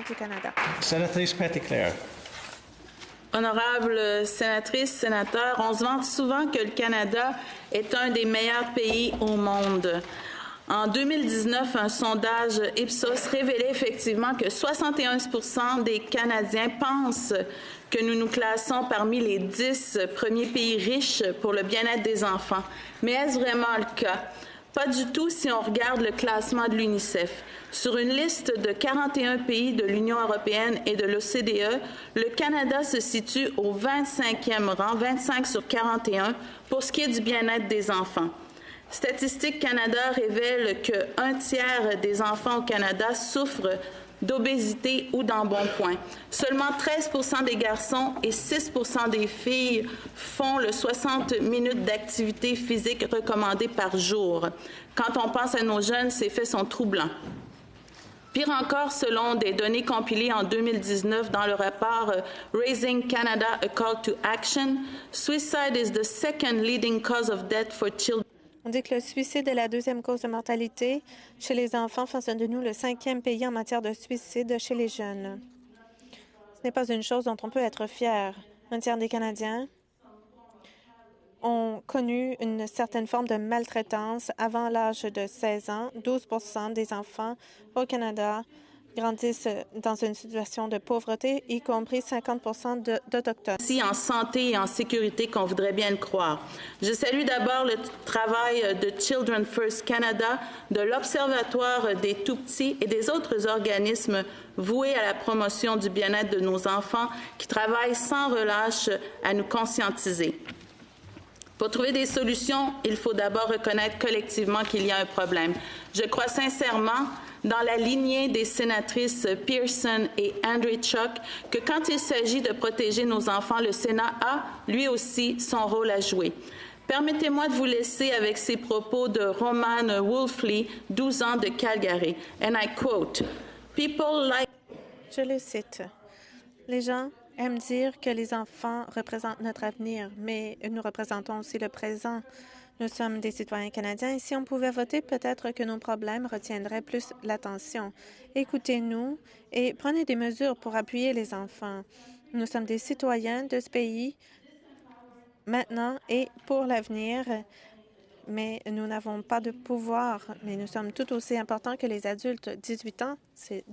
du Canada. Sénatrice Petitclerc. Honorable sénatrice, sénateur, on se vante souvent que le Canada est un des meilleurs pays au monde. En 2019, un sondage Ipsos révélait effectivement que 71% des Canadiens pensent que nous nous classons parmi les 10 premiers pays riches pour le bien-être des enfants. Mais est-ce vraiment le cas? Pas du tout si on regarde le classement de l'UNICEF. Sur une liste de 41 pays de l'Union européenne et de l'OCDE, le Canada se situe au 25e rang, 25 sur 41, pour ce qui est du bien-être des enfants. Statistique Canada révèle qu'un tiers des enfants au Canada souffrent d'obésité ou d'embonpoint. Seulement 13% des garçons et 6% des filles font le 60 minutes d'activité physique recommandée par jour. Quand on pense à nos jeunes, ces faits sont troublants. Pire encore, selon des données compilées en 2019 dans le rapport Raising Canada, A Call to Action, suicide is the second leading cause of death for children. On dit que le suicide est la deuxième cause de mortalité chez les enfants, faisant de nous le 5e pays en matière de suicide chez les jeunes. Ce n'est pas une chose dont on peut être fier. Un tiers des Canadiens ont connu une certaine forme de maltraitance avant l'âge de 16 ans. 12 des enfants au Canada grandissent dans une situation de pauvreté, y compris 50 d'Autochtones. Aussi en santé et en sécurité qu'on voudrait bien le croire. Je salue d'abord le travail de Children First Canada, de l'Observatoire des Tout-Petits et des autres organismes voués à la promotion du bien-être de nos enfants qui travaillent sans relâche à nous conscientiser. Pour trouver des solutions, il faut d'abord reconnaître collectivement qu'il y a un problème. Je crois sincèrement, dans la lignée des sénatrices Pearson et Andreychuk, que quand il s'agit de protéger nos enfants, le Sénat a, lui aussi, son rôle à jouer. Permettez-moi de vous laisser avec ces propos de Roman Wolfley, 12 ans de Calgary. And I quote, People like... Je le cite. Les gens aiment dire que les enfants représentent notre avenir, mais nous représentons aussi le présent. Nous sommes des citoyens canadiens et si on pouvait voter, peut-être que nos problèmes retiendraient plus l'attention. Écoutez-nous et prenez des mesures pour appuyer les enfants. Nous sommes des citoyens de ce pays maintenant et pour l'avenir, mais nous n'avons pas de pouvoir, mais nous sommes tout aussi importants que les adultes. 18 ans, c'est...